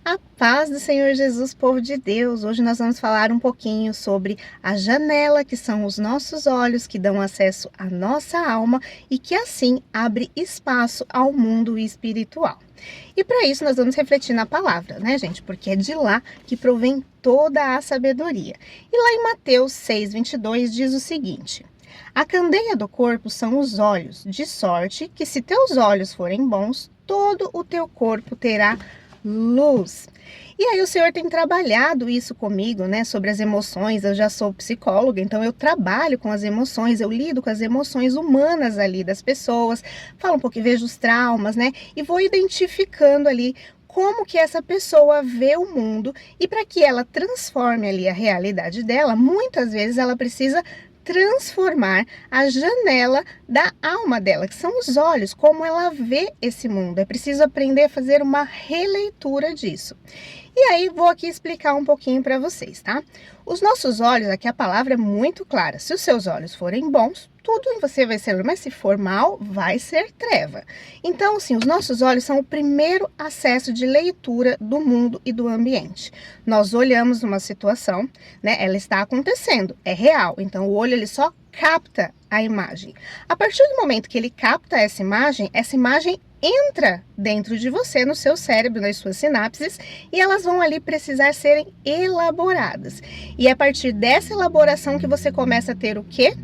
A paz do Senhor Jesus, povo de Deus. Hoje nós vamos falar um pouquinho sobre a janela, que são os nossos olhos, que dão acesso à nossa alma e que assim abre espaço ao mundo espiritual. E para isso nós vamos refletir na palavra, né, gente? Porque é de lá que provém toda a sabedoria. E lá em Mateus 6:22 diz o seguinte: a candeia do corpo são os olhos, de sorte que se teus olhos forem bons, todo o teu corpo terá luz. E aí o Senhor tem trabalhado isso comigo, né, sobre as emoções. Eu já sou psicóloga, então eu trabalho com as emoções, eu lido com as emoções humanas ali das pessoas, falo um pouco, vejo os traumas, né, e vou identificando ali como que essa pessoa vê o mundo, e para que ela transforme ali a realidade dela, muitas vezes ela precisa transformar a janela da alma dela, que são os olhos, como ela vê esse mundo. É preciso aprender a fazer uma releitura disso. E aí vou aqui explicar um pouquinho para vocês, tá? Os nossos olhos, aqui a palavra é muito clara. Se os seus olhos forem bons, tudo em você vai ser luz, mas se for mal, vai ser treva. Então, sim, os nossos olhos são o primeiro acesso de leitura do mundo e do ambiente. Nós olhamos uma situação, né? Ela está acontecendo, é real. Então, o olho ele só capta a imagem. A partir do momento que ele capta essa imagem entra dentro de você, no seu cérebro, nas suas sinapses, e elas vão ali precisar serem elaboradas. E é a partir dessa elaboração que você começa a ter o quê?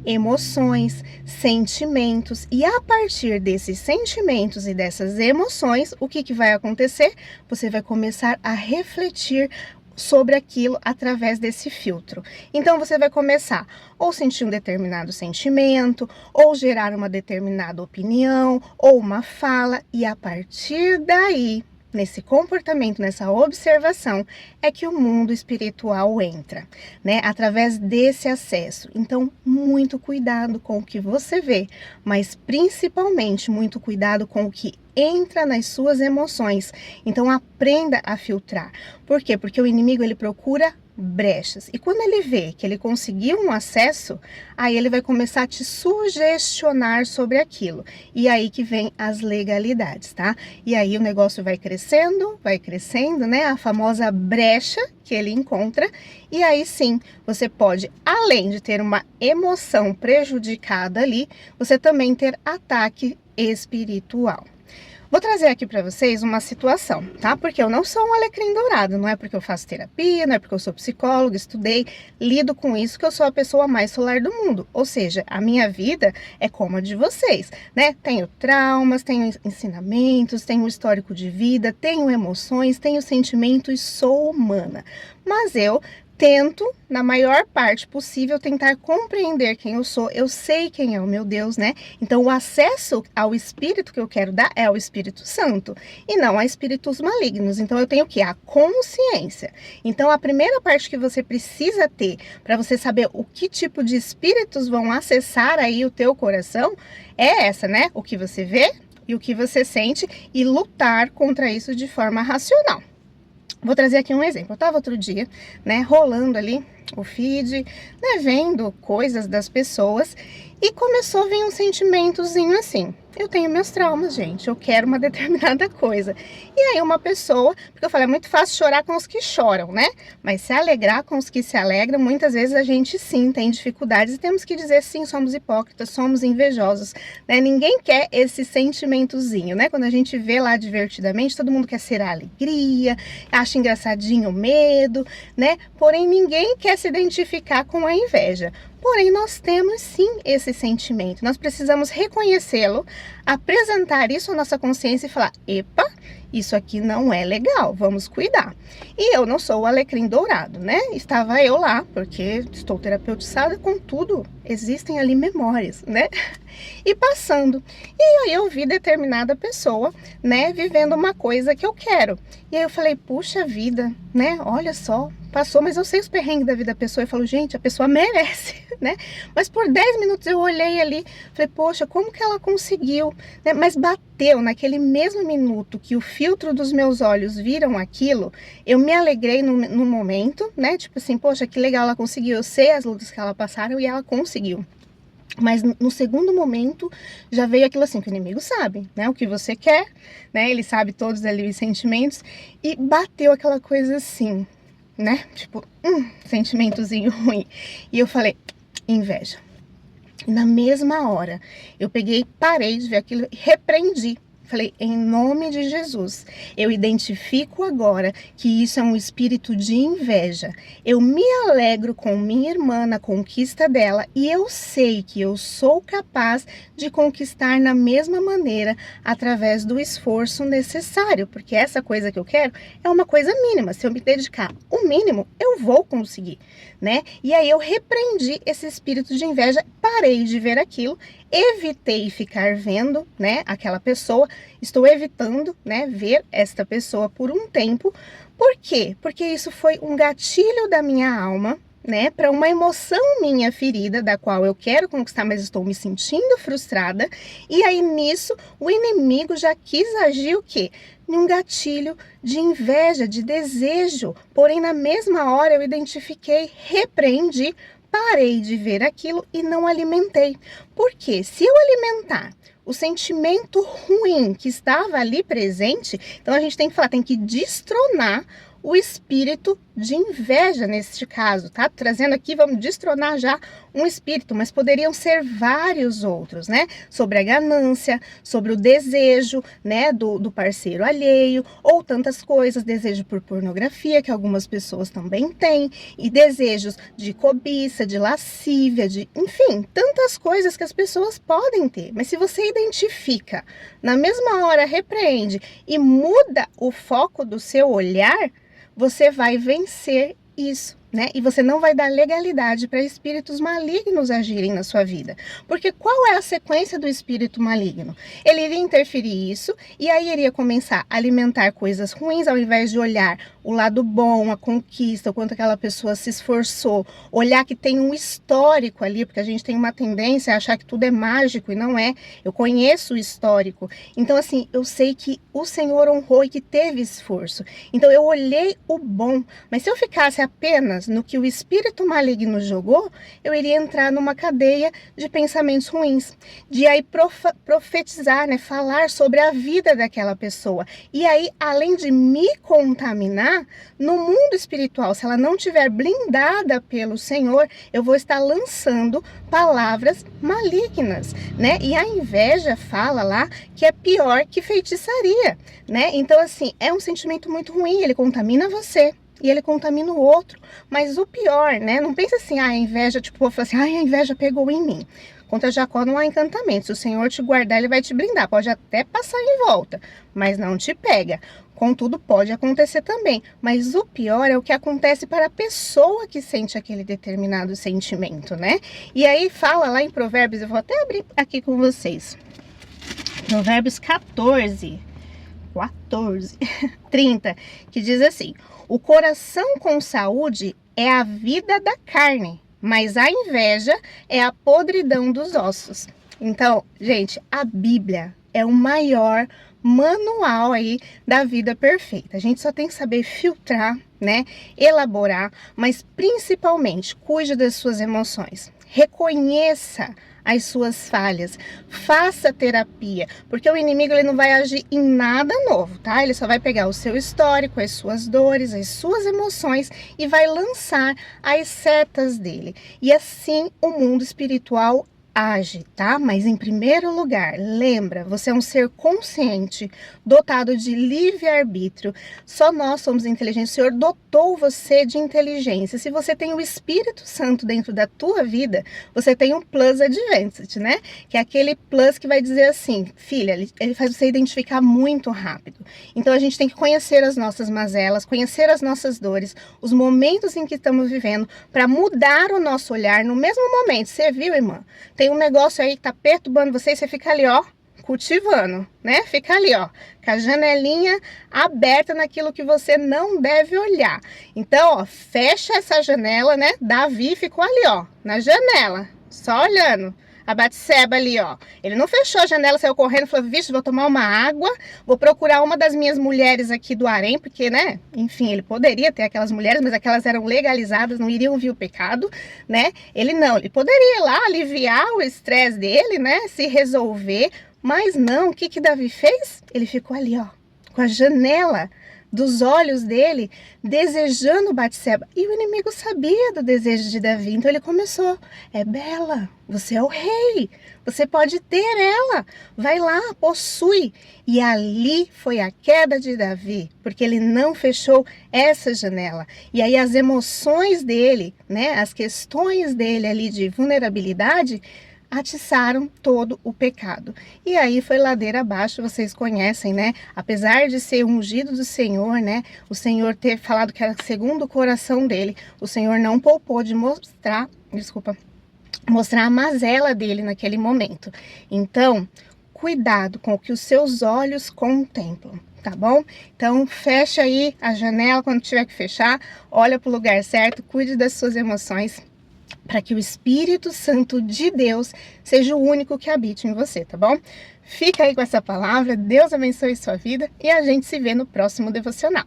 Emoções, sentimentos, e a partir desses sentimentos e dessas emoções, o que vai acontecer? Você vai começar a refletir sobre aquilo através desse filtro. Então você vai começar ou sentir um determinado sentimento, ou gerar uma determinada opinião, ou uma fala, e a partir daí, nesse comportamento, nessa observação, é que o mundo espiritual entra, né? Através desse acesso. Então, muito cuidado com o que você vê, mas principalmente muito cuidado com o que entra nas suas emoções. Então, aprenda a filtrar. Por quê? Porque o inimigo, ele procura brechas. E quando ele vê que ele conseguiu um acesso, aí ele vai começar a te sugestionar sobre aquilo. E aí que vem as legalidades, tá? E aí o negócio vai crescendo, né? A famosa brecha que ele encontra. E aí sim, você pode, além de ter uma emoção prejudicada ali, você também ter ataque espiritual. Vou trazer aqui para vocês uma situação, tá? Porque eu não sou um alecrim dourado, não é porque eu faço terapia, não é porque eu sou psicóloga, estudei, lido com isso que eu sou a pessoa mais solar do mundo. Ou seja, a minha vida é como a de vocês, né? Tenho traumas, tenho ensinamentos, tenho histórico de vida, tenho emoções, tenho sentimentos, sou humana. Mas eu tento, na maior parte possível, tentar compreender quem eu sou. Eu sei quem é o meu Deus, né? Então, o acesso ao Espírito que eu quero dar é ao Espírito Santo e não a espíritos malignos. Então, eu tenho que a consciência. Então, a primeira parte que você precisa ter para você saber o que tipo de espíritos vão acessar aí o teu coração é essa, né? O que você vê e o que você sente, e lutar contra isso de forma racional. Vou trazer aqui um exemplo. Eu estava outro dia, né, rolando ali o feed, né, vendo coisas das pessoas, e começou a vir um sentimentozinho assim: eu tenho meus traumas, gente, eu quero uma determinada coisa. E aí uma pessoa, porque eu falei, é muito fácil chorar com os que choram, né? Mas se alegrar com os que se alegram, muitas vezes a gente sim tem dificuldades, e temos que dizer sim, somos hipócritas, somos invejosos, né? Ninguém quer esse sentimentozinho, né? Quando a gente vê lá divertidamente, todo mundo quer ser a alegria, acha engraçadinho o medo, né? Porém, ninguém quer se identificar com a inveja. Porém, nós temos sim esse sentimento, nós precisamos reconhecê-lo, apresentar isso à nossa consciência e falar: epa, isso aqui não é legal, vamos cuidar. E eu não sou o alecrim dourado, né? Estava eu lá, porque estou terapeutizada, contudo, existem ali memórias, né? E passando. E aí eu vi determinada pessoa, né, vivendo uma coisa que eu quero. E aí eu falei: puxa vida, né? Olha só, passou, mas eu sei os perrengues da vida da pessoa. Eu falo: gente, a pessoa merece, né? Mas por 10 minutos eu olhei ali, falei: poxa, como que ela conseguiu, né? Mas bateu naquele mesmo minuto que o filtro dos meus olhos viram aquilo, eu me alegrei no momento, né? Tipo assim, poxa, que legal, ela conseguiu. Eu sei as lutas que ela passaram e ela conseguiu. Mas no segundo momento já veio aquilo assim, que o inimigo sabe, né, o que você quer, né, ele sabe todos ali os sentimentos, e bateu aquela coisa assim, né, tipo, sentimentozinho ruim. E eu falei, inveja. E na mesma hora, eu peguei, parei de ver aquilo e repreendi. Falei, em nome de Jesus, eu identifico agora que isso é um espírito de inveja. Eu me alegro com minha irmã na conquista dela e eu sei que eu sou capaz de conquistar na mesma maneira através do esforço necessário, porque essa coisa que eu quero é uma coisa mínima. Se eu me dedicar o mínimo, eu vou conseguir, né? E aí eu repreendi esse espírito de inveja, parei de ver aquilo, evitei ficar vendo, né, aquela pessoa, estou evitando, né, ver esta pessoa por um tempo. Por quê? Porque isso foi um gatilho da minha alma, né, para uma emoção minha ferida, da qual eu quero conquistar, mas estou me sentindo frustrada. E aí nisso, o inimigo já quis agir o quê? Num gatilho de inveja, de desejo. Porém, na mesma hora eu identifiquei, repreendi, parei de ver aquilo e não alimentei. Porque se eu alimentar o sentimento ruim que estava ali presente, então a gente tem que falar, tem que destronar o espírito de inveja neste caso, tá? Trazendo aqui, vamos destronar já um espírito, mas poderiam ser vários outros, né? Sobre a ganância, sobre o desejo, né, do parceiro alheio, ou tantas coisas, desejo por pornografia, que algumas pessoas também têm, e desejos de cobiça, de lascívia, de, enfim, tantas coisas que as pessoas podem ter. Mas se você identifica, na mesma hora repreende e muda o foco do seu olhar, você vai vencer isso, né? E você não vai dar legalidade para espíritos malignos agirem na sua vida. Porque qual é a sequência do espírito maligno? Ele iria interferir isso e aí iria começar a alimentar coisas ruins, ao invés de olhar o lado bom, a conquista, o quanto aquela pessoa se esforçou, olhar que tem um histórico ali, porque a gente tem uma tendência a achar que tudo é mágico e não é. Eu conheço o histórico. Então, assim, eu sei que o Senhor honrou e que teve esforço. Então, eu olhei o bom. Mas se eu ficasse apenas no que o espírito maligno jogou, eu iria entrar numa cadeia de pensamentos ruins, de aí profetizar, né, falar sobre a vida daquela pessoa. E aí, além de me contaminar, no mundo espiritual, se ela não estiver blindada pelo Senhor, eu vou estar lançando palavras malignas, né? E a inveja fala lá que é pior que feitiçaria, né? Então, assim, é um sentimento muito ruim, ele contamina você e ele contamina o outro. Mas o pior, né? Não pensa assim, a inveja, tipo, vou falar assim, a inveja pegou em mim. Contra Jacó não há encantamento. Se o Senhor te guardar, ele vai te blindar. Pode até passar em volta, mas não te pega. Contudo, pode acontecer também. Mas o pior é o que acontece para a pessoa que sente aquele determinado sentimento, né? E aí fala lá em Provérbios, eu vou até abrir aqui com vocês. Provérbios 14, 30, que diz assim: o coração com saúde é a vida da carne, mas a inveja é a podridão dos ossos. Então, gente, a Bíblia é o maior manual aí da vida perfeita. A gente só tem que saber filtrar, né, elaborar, mas principalmente cuide das suas emoções. Reconheça as suas falhas, faça terapia, porque o inimigo ele não vai agir em nada novo, tá? Ele só vai pegar o seu histórico, as suas dores, as suas emoções e vai lançar as setas dele. E assim o mundo espiritual age, tá? Mas em primeiro lugar, lembra, você é um ser consciente, dotado de livre-arbítrio. Só nós somos inteligentes. O Senhor dotou você de inteligência. Se você tem o Espírito Santo dentro da tua vida, você tem um plus advanced, né? Que é aquele plus que vai dizer assim, filha, ele faz você identificar muito rápido. Então a gente tem que conhecer as nossas mazelas, conhecer as nossas dores, os momentos em que estamos vivendo, para mudar o nosso olhar no mesmo momento. Você viu, irmã? Tem um negócio aí que tá perturbando você e você fica ali, ó, cultivando, né? Fica ali, ó, com a janelinha aberta naquilo que você não deve olhar. Então, ó, fecha essa janela, né? Davi ficou ali, ó, na janela, só olhando a Batseba ali, ó. Ele não fechou a janela, saiu correndo, falou, vixe, vou tomar uma água, vou procurar uma das minhas mulheres aqui do harém, porque, né, enfim, ele poderia ter aquelas mulheres, mas aquelas eram legalizadas, não iriam ver o pecado, né? Ele não, ele poderia ir lá aliviar o estresse dele, né, se resolver, mas não, o que que Davi fez? Ele ficou ali, ó, com a janela dos olhos dele, desejando Batseba. E o inimigo sabia do desejo de Davi, então ele começou, é bela, você é o rei, você pode ter ela, vai lá, possui. E ali foi a queda de Davi, porque ele não fechou essa janela. E aí as emoções dele, né, as questões dele ali de vulnerabilidade, atiçaram todo o pecado. E aí foi ladeira abaixo, vocês conhecem, né? Apesar de ser ungido do Senhor, né? O Senhor ter falado que era segundo o coração dele, o Senhor não poupou de mostrar a mazela dele naquele momento. Então, cuidado com o que os seus olhos contemplam, tá bom? Então, fecha aí a janela quando tiver que fechar, olha para o lugar certo, cuide das suas emoções, para que o Espírito Santo de Deus seja o único que habite em você, tá bom? Fica aí com essa palavra, Deus abençoe sua vida e a gente se vê no próximo devocional.